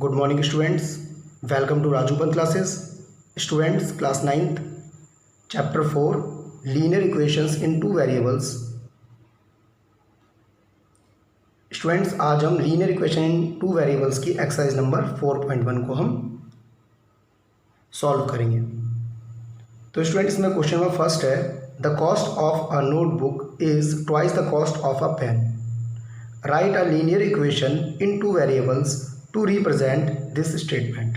Good morning students, welcome to Raju Pant classes. Students, class 9th, chapter 4, linear equations in two variables. Students, आज हम linear equation in two variables की exercise number 4.1 को हम solve करेंगे। तो students, इसमें question number first है, the cost of a notebook is twice the cost of a pen. Right a linear equation in two variables to represent this statement.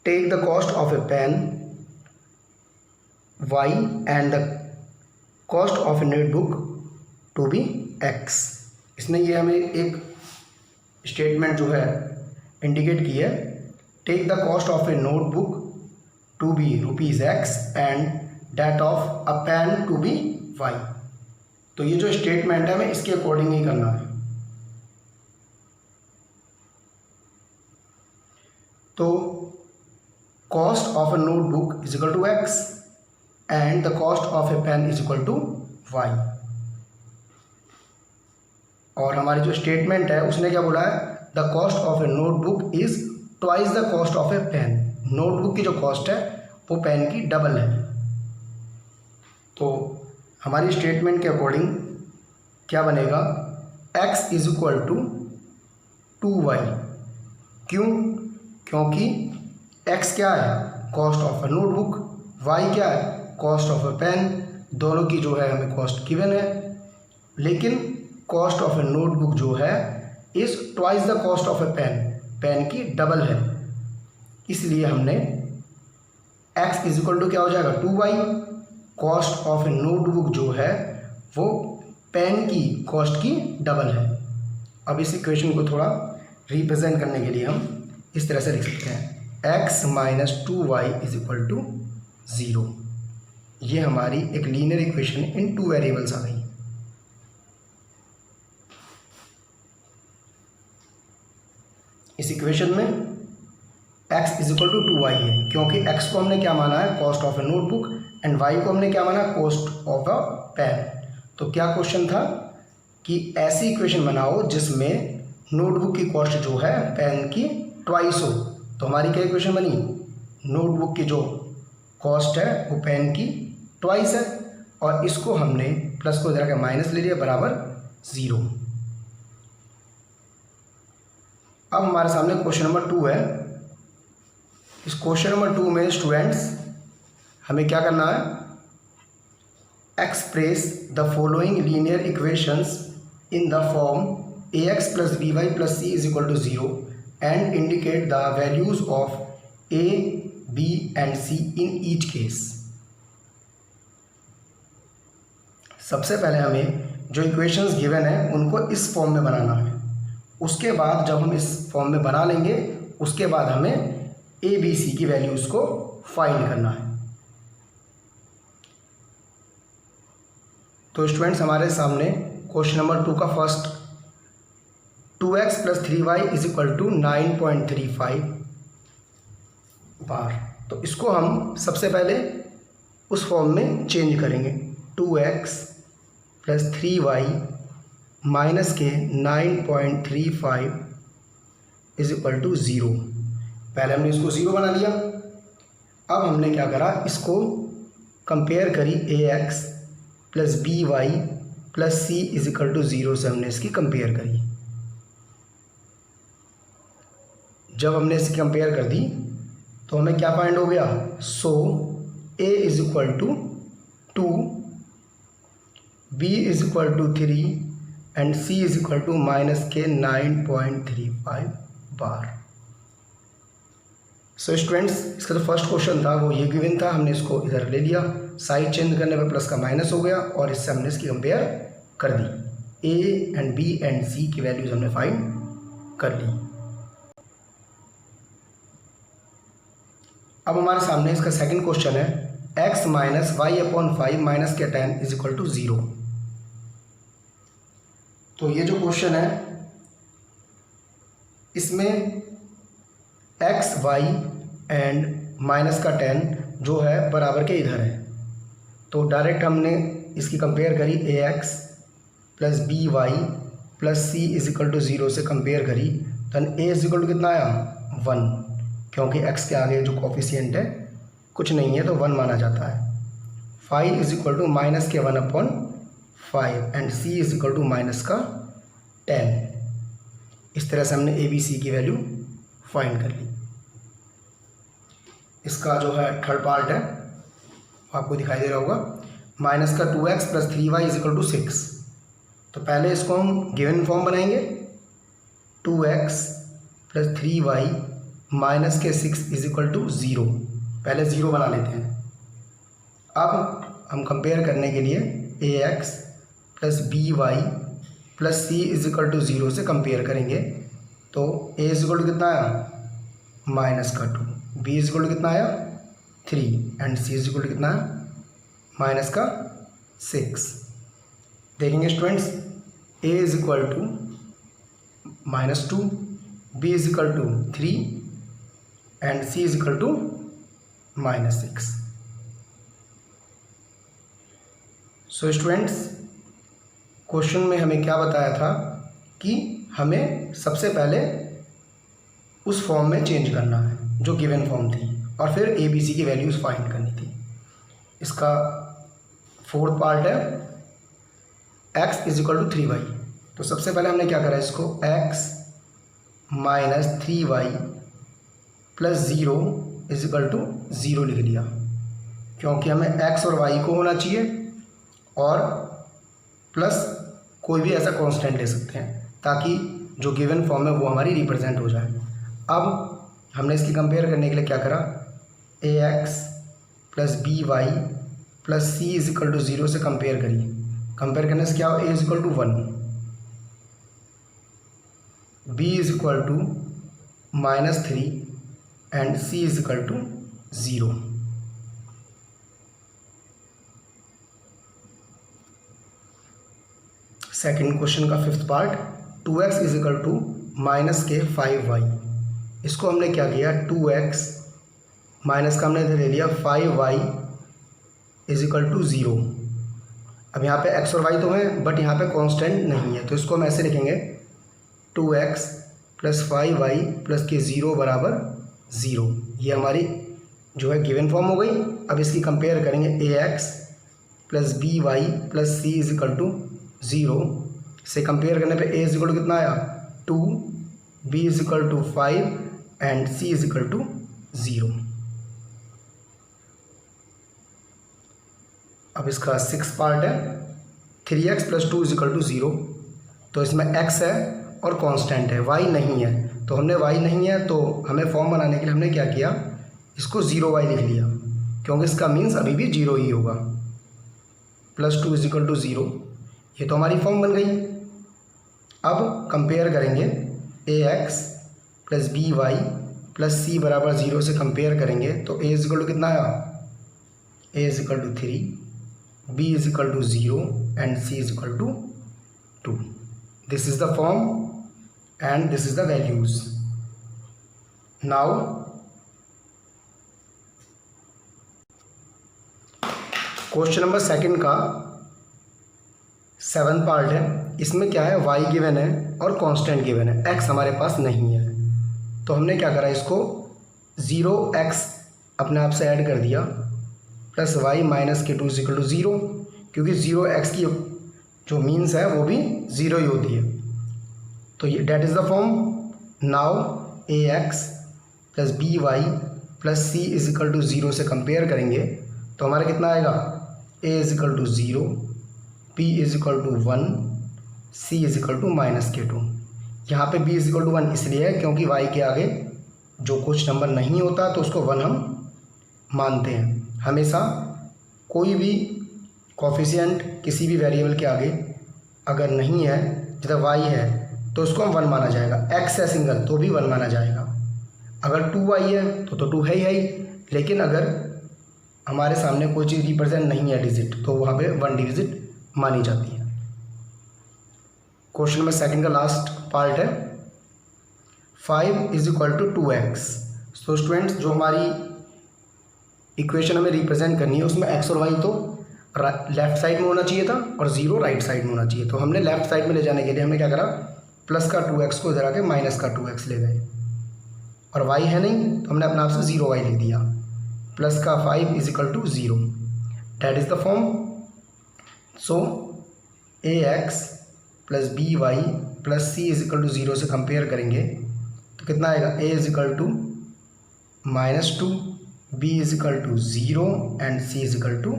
Take the cost of a pen y and the cost of a notebook to be x. इसने ये हमें एक statement जो है indicate की है, take the cost of a notebook to be ₹x and that of a pen to be y। तो ये जो स्टेटमेंट है हमें इसके अकॉर्डिंग ही करना है। तो cost of a notebook is equal to x and the cost of a pen is equal to y। और हमारी जो स्टेटमेंट है उसने क्या बोला है, the cost of a notebook is twice the cost of a pen. Notebook की जो कॉस्ट है वो पेन की डबल है। तो हमारी स्टेटमेंट के अकॉर्डिंग क्या बनेगा, x is equal to 2y। क्यों? क्योंकि x क्या है, cost of a notebook, y क्या है, कॉस्ट ऑफ अ पेन। दोनों की जो है हमें कॉस्ट गिवन है, लेकिन कॉस्ट ऑफ अ नोटबुक जो है is twice the cost of a pen, pen की डबल है। इसलिए हमने x इज इक्वल टू क्या हो जाएगा 2y। Cost of a notebook जो है वो पेन की कॉस्ट की डबल है। अब इस इक्वेशन को थोड़ा रिप्रेजेंट करने के लिए हम इस तरह से लिख सकते हैं, x minus 2y is equal to 0। ये हमारी एक linear equation in two variables आ गई। इस इक्वेशन में x is equal to 2y है, क्योंकि x को हमने क्या माना है, cost of a notebook, and y को हमने क्या माना, कॉस्ट ऑफ अ पेन। तो क्या क्वेश्चन था कि ऐसी इक्वेशन बनाओ जिसमें नोटबुक की कॉस्ट जो है पेन की ट्वाइस हो। तो हमारी क्या इक्वेशन बनी, नोटबुक की जो कॉस्ट है वो पेन की ट्वाइस है, और इसको हमने प्लस को इधर के माइनस ले लिया बराबर 0। अब हमारे सामने क्वेश्चन नंबर 2 है। इस क्वेश्चन नंबर 2 में स्टूडेंट्स हमें क्या करना है, express the following linear equations in the form ax plus by plus c is equal to 0 and indicate the values of a, b and c in each case। सबसे पहले हमें जो equations given है उनको इस फॉर्म में बनाना है। उसके बाद जब हम इस फॉर्म में बना लेंगे उसके बाद हमें a, b, c की वैल्यूज़ को फाइंड करना है। तो स्टूडेंट्स, हमारे सामने क्वेश्चन नंबर 2 का first 2x plus 3y is equal to 9.35 बार। तो इसको हम सबसे पहले उस फॉर्म में चेंज करेंगे, 2x प्लस 3y माइनस के 9.35 इज इक्वल टू 0। पहले हमने इसको 0 बना लिया। अब हमने क्या करा, इसको कंपेयर करी ax plus by plus c is equal to 0 से हमने इसकी कंपेयर करी। जब हमने इसकी कंपेयर कर दी तो हमें क्या फाइंड हो गया, so a is equal to 2, b is equal to 3 and c is equal to minus के 9.35 बार। सो स्टूडेंट्स, इसका जो फर्स्ट क्वेश्चन था वो ये गिवन था, हमने इसको इधर ले लिया, साइड चेंज करने पर प्लस का माइनस हो गया और इससे हमने इसकी कंपेयर कर दी। a and b and c की वैल्यूज हमने फाइंड कर ली। अब हमारे सामने इसका सेकंड क्वेश्चन है, x minus y upon 5 minus के 10 इज इक्वल टू 0। तो ये जो क्वेश्चन है इसमें x, y एंड माइनस का 10 जो है बराबर के इधर है। तो डायरेक्ट हमने इसकी कंपेयर करी ax plus by plus c is equal to 0 से कंपेयर करी then a is equal to कितना आया 1, क्योंकि x के आगे जो कोफिशिएंट है कुछ नहीं है तो 1 माना जाता है। Five is equal to minus के 1/5 and c is equal to minus का 10। इस तरह से हमने ए बी सी की वैल्यू फाइंड कर ली। इसका जो है थर्ड पार्ट है आपको दिखाई दे रहा होगा, माइनस का 2x plus 3y is equal to 6। तो पहले इसको हम गिवन फॉर्म बनाएंगे, 2x प्लस 3y माइनस के 6 इज इक्वल टू 0। पहले 0 बना लेते हैं। अब हम कंपेयर करने के लिए ax plus by plus c is equal to 0 से कंपेयर करेंगे। तो a इज इक्वल टू कितना आया माइनस का 2, b इज इक्वल टू कितना आया 3 and c is equal to कितना है माइनस का 6। देखेंगे students, a is equal to -2, b is equal to 3 and c is equal to -6। So students, question में हमें क्या बताया था कि हमें सबसे पहले उस फॉर्म में चेंज करना है जो गिवन फॉर्म थी और फिर ए बी सी की वैल्यूज़ फाइंड करनी थी। इसका फोर्थ पार्ट है x is equal to 3y। तो सबसे पहले हमने क्या करा, इसको x minus 3y plus 0 is equal to 0 लिख लिया, क्योंकि हमें x और y को होना चाहिए और प्लस कोई भी ऐसा कांस्टेंट ले सकते हैं ताकि जो गिवन फॉर्म है वो हमारी रिप्रेजेंट हो जाए। अब हमने इसकी कंपेयर करने के लिए क्या करा, ax plus by plus c is equal to 0 से कंपेयर करी। कंपेयर करने से क्या हो, a is equal to 1, b is equal to -3 and c is equal to 0। Second question का fifth part, 2x is equal to minus के 5y। इसको हमने क्या किया, 2x माइनस का हमने ले लिया 5y इज इक्वल टू 0। अब यहाँ पे x और y तो हैं बट यहाँ पे कांस्टेंट नहीं है, तो इसको हम ऐसे लिखेंगे 2x प्लस 5y प्लस के 0 बराबर 0। ये हमारी जो है गिवन फॉर्म हो गई। अब इसकी कंपेयर करेंगे ax plus by plus c is equal to 0 से कंपेयर करने पे a इज इक्वल टू कितना आया 2, b is equal to 5 and c is equal to 0। अब इसका सिक्स पार्ट है, 3x plus 2 is equal to 0। तो इसमें x है और कांस्टेंट है, y नहीं है। तो हमने y नहीं है तो हमें फॉर्म बनाने के लिए हमने क्या किया, इसको 0y लिख लिया, क्योंकि इसका मीन्स अभी भी 0 ही होगा। प्लस 2 इज इक्वल टू 0, ये तो हमारी फॉर्म बन गई। अब कंपेयर करेंगे ax plus by plus c बराबर 0 से कंपेयर करेंगे तो a इज इक्वल टू कितना आया, a is equal to 3, b is equal to 0 and c is equal to 2। This is the form and this is the values. Now question number second का 7th part है। इसमें क्या है, y given है और constant given है, x हमारे पास नहीं है। तो हमने क्या करा, इसको 0x अपने आप से ऐड कर दिया प्लस y माइनस के 2 इज इक्वल टू 0, क्योंकि 0x की जो मीन्स है वो भी 0 ही होती है। तो ये that is the form. Now ax plus by plus c is equal to 0 से कंपेयर करेंगे तो हमारा कितना आएगा, a is equal to 0, b is equal to 1, c is equal to minus के 2। यहाँ पे b इज इक्वल टू 1 इसलिए है क्योंकि y के आगे जो कुछ नंबर नहीं होता तो उसको 1 हम मानते हैं। हमेशा कोई भी कोफिशिएंट किसी भी वेरिएबल के आगे अगर नहीं है, जैसे y है तो उसको हम 1 माना जाएगा, x है सिंगल तो भी 1 माना जाएगा। अगर 2y है तो 2 है ही, लेकिन अगर हमारे सामने कोई चीज़ रिप्रेजेंट नहीं है डिजिट तो वहाँ पे 1 डिजिट मानी जाती है। क्वेश्चन नंबर सेकंड का लास्ट पार्ट है, 5 is equal to 2x। So students, जो हमारी इक्वेशन हमें रिप्रेजेंट करनी है उसमें x और y तो लेफ्ट साइड में होना चाहिए था और 0 राइट साइड में होना चाहिए। तो हमने लेफ्ट साइड में ले जाने के लिए हमने क्या करा, प्लस का 2x को इधर आके माइनस का 2x ले गए, और y है नहीं तो हमने अपने आप से 0y लिख दिया। प्लस का 5 is equal to 0, that is the form. So ax plus by plus c is equal to 0 से कंपेयर करेंगे तो कितना आएगा, a is equal to -2, b is equal to 0 and c is equal to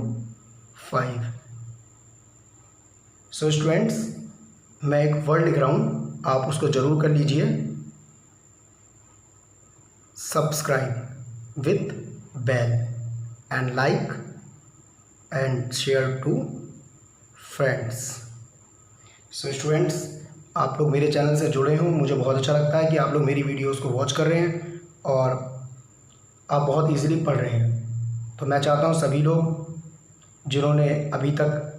5। So students, मैं एक word लिख रहा हूँ, आप उसको ज़रूर कर लीजिए। Subscribe with bell and like and share to friends. So students, आप लोग मेरे चैनल से जुड़े हों, मुझे बहुत अच्छा लगता है कि आप लोग मेरी वीडियोस को वॉच कर रहे हैं और आप बहुत इजीली पढ़ रहे हैं। तो मैं चाहता हूँ सभी लोग जिन्होंने अभी तक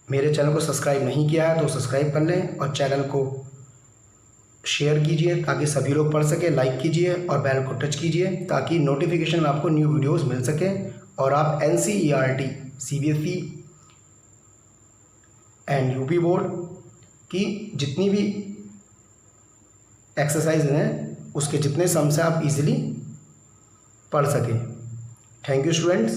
मेरे चैनल को सब्सक्राइब नहीं किया है तो सब्सक्राइब कर लें और चैनल को शेयर कीजिए ताकि सभी लोग पढ़ सकें, लाइक कीजिए और बेल को टच कीजिए ताकि नोटिफिकेशन आपको न्यू वीडियोस मिल सके और आप NCERT, CBSE and UP board की जितनी भी एक्सरसाइज हैं उसके जितने सम्स हैं आप इजीली पढ़ सकें। Thank you students.